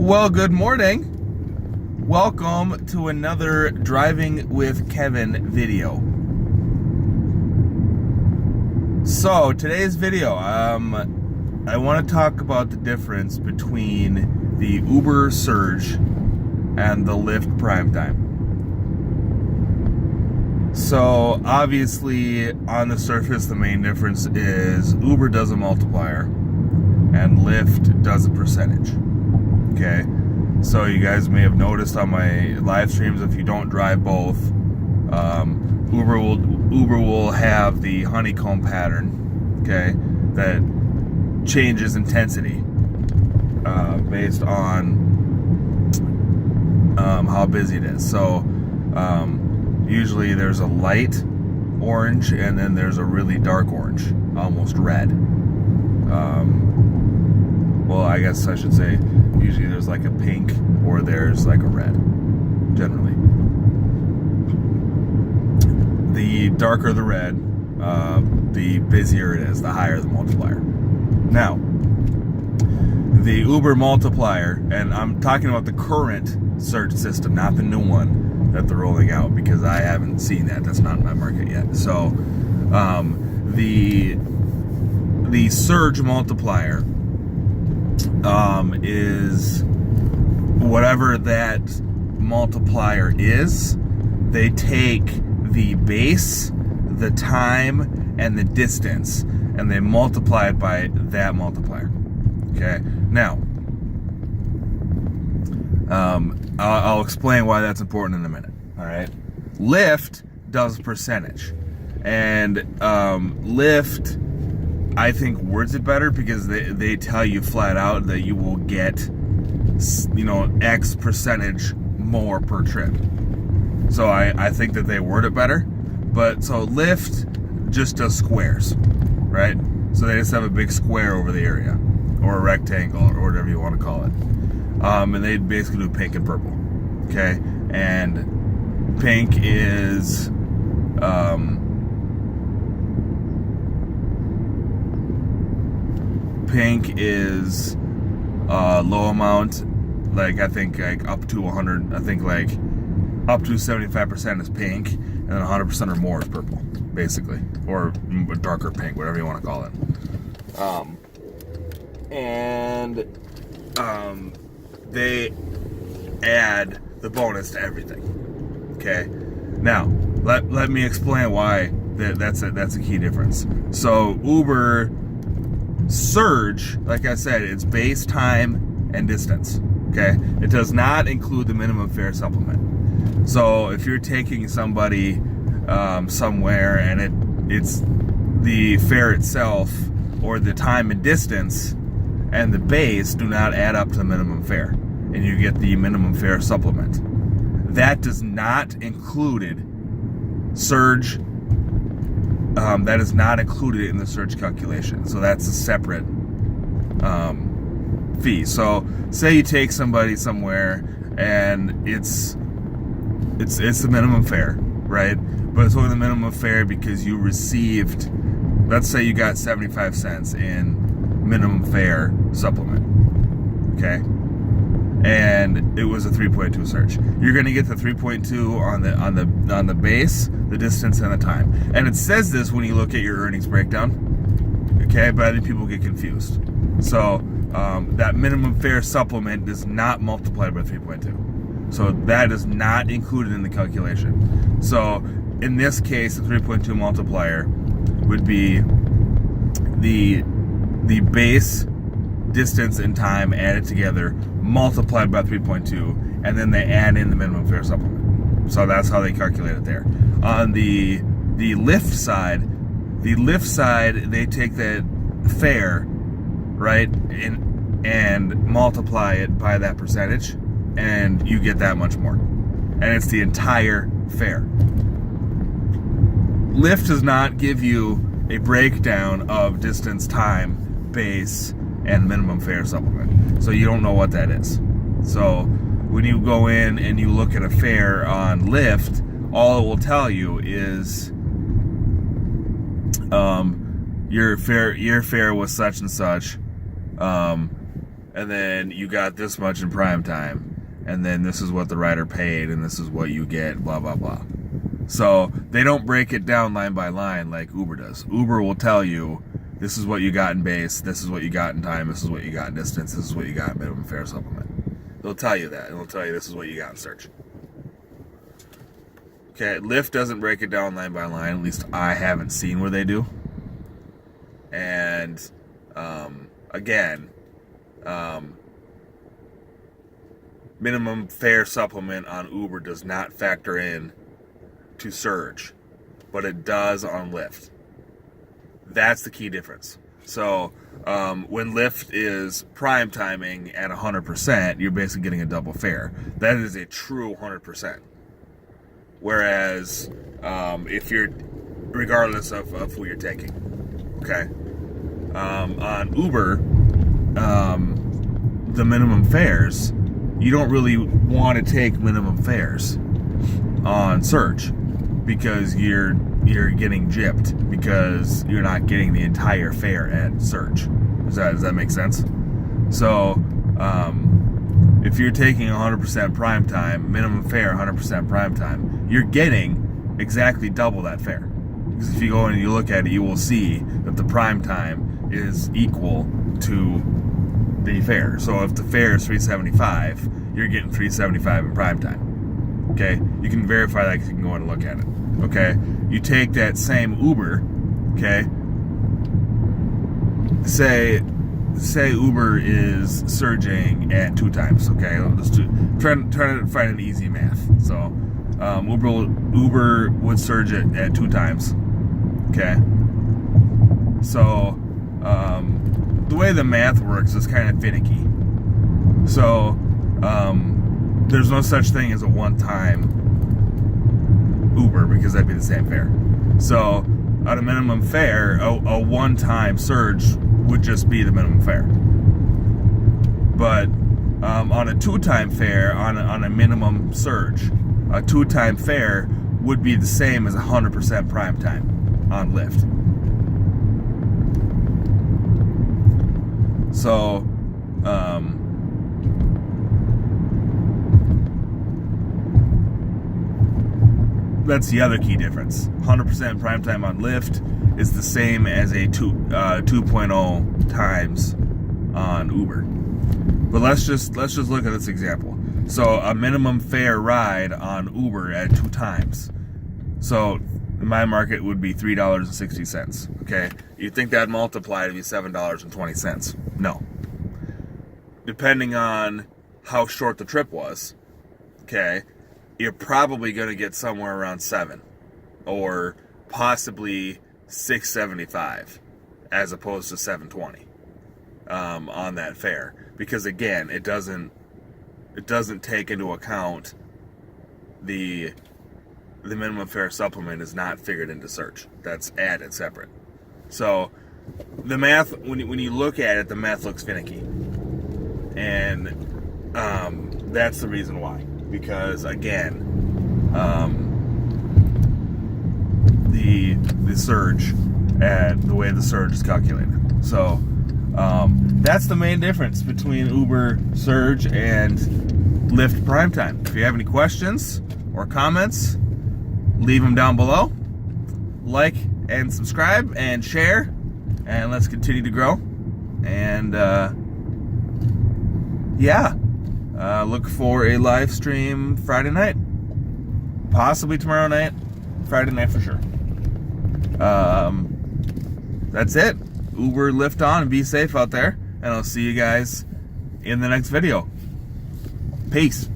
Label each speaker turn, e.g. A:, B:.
A: Well, good morning. Welcome to another Driving with Kevin video. So, today's video, I want to talk about the difference between the Uber Surge and the Lyft Prime Time. So, obviously, on the surface, the main difference is Uber does a multiplier and Lyft does a percentage. Okay, so you guys may have noticed on my live streams, if you don't drive both, Uber will have the honeycomb pattern, okay, that changes intensity based on how busy it is. So usually there's a light orange and then there's a really dark orange, almost red. Well, I guess I should say usually there's like a pink or there's like a red, generally. The darker the red, the busier it is, the higher the multiplier. Now, the Uber multiplier, and I'm talking about the current search system, not the new one that they're rolling out, because I haven't seen that. That's not in my market yet. So, the surge multiplier is whatever that multiplier is. They take the base, the time, and the distance, and they multiply it by that multiplier. Okay, now I'll explain why that's important in a minute. All right, Lyft does percentage, and Lyft, I think, words it better because they tell you flat out that you will get, X percentage more per trip. So I think that they word it better. But so Lyft just does squares, right? So they just have a big square over the area, or a rectangle, or whatever you want to call it. And they basically do pink and purple. Okay? And pink is low amount, like I think like up to 100, I think like up to 75% is pink, and then 100% or more is purple, basically, or darker pink, whatever you want to call it. They add the bonus to everything. Okay, now let me explain why that's a key difference. So Uber Surge, like I said, it's base, time, and distance. Okay, it does not include the minimum fare supplement. So if you're taking somebody somewhere and it's the fare itself or the time and distance and the base do not add up to the minimum fare, and you get the minimum fare supplement, that does not included surge. That is not included in the surge calculation. So that's a separate fee. So say you take somebody somewhere and it's the minimum fare, right? But it's only the minimum fare because you received, let's say you got 75 cents in minimum fare supplement, okay? And it was a 3.2 surge. You're going to get the 3.2 on the base, the distance, and the time. And it says this when you look at your earnings breakdown, okay? But I think people get confused. So that minimum fare supplement is not multiplied by 3.2. So that is not included in the calculation. So in this case, the 3.2 multiplier would be the base, distance, and time added together, multiplied by 3.2, and then they add in the minimum fare supplement. So that's how they calculate it there. On the Lyft side, they take that fare, right, and multiply it by that percentage, and you get that much more. And it's the entire fare. Lyft does not give you a breakdown of distance, time, base, and minimum fare supplement. So you don't know what that is. So when you go in and you look at a fare on Lyft, all it will tell you is your fare was such and such, and then you got this much in prime time, and then this is what the rider paid, and this is what you get, blah, blah, blah. So they don't break it down line by line like Uber does. Uber will tell you, this is what you got in base, this is what you got in time, this is what you got in distance, this is what you got in minimum fare supplement. They'll tell you that, and they'll tell you this is what you got in search. Okay, Lyft doesn't break it down line by line, at least I haven't seen where they do. And, again, minimum fare supplement on Uber does not factor in to surge, but it does on Lyft. That's the key difference. So when Lyft is prime timing at 100%, you're basically getting a double fare. That is a true 100%. Whereas if you're, regardless of who you're taking, okay, on Uber, the minimum fares, you don't really want to take minimum fares on search because you're getting gypped because you're not getting the entire fare at search. Does that make sense? So if you're taking 100% prime time, minimum fare 100% prime time, you're getting exactly double that fare. Because if you go and you look at it, you will see that the prime time is equal to the fare. So if the fare is $3.75, you're getting $3.75 in prime time. Okay, you can verify that because you can go and look at it. Okay, you take that same Uber. Okay, say Uber is surging at 2 times. Okay, let's trying to find an easy math. So Uber would surge it at 2 times. Okay, so the way the math works is kind of finicky. So there's no such thing as a one-time Uber because that'd be the same fare. So at a minimum fare, a one-time surge would just be the minimum fare. But on a 2-time fare, on a minimum surge, a 2-time fare would be the same as 100% prime time on Lyft. So that's the other key difference. 100% prime time on Lyft is the same as a 2.0 times on Uber. But let's just look at this example. So a minimum fare ride on Uber at 2 times. So in my market would be $3.60. Okay, you'd think that'd multiply to be $7.20. No. Depending on how short the trip was, okay, you're probably going to get somewhere around 7 or possibly $6.75 as opposed to $7.20 on that fare, because again, it doesn't take into account the minimum fare supplement is not figured into search. That's added separate. So the math, when you look at it, the math looks finicky, and that's the reason why. Because again, the surge and the way the surge is calculated. So that's the main difference between Uber surge and Lyft prime time. If you have any questions or comments, leave them down below. Like and subscribe and share, and let's continue to grow. And look for a live stream Friday night, possibly tomorrow night, Friday night for sure. That's it. Uber, Lyft on, and be safe out there. And I'll see you guys in the next video. Peace.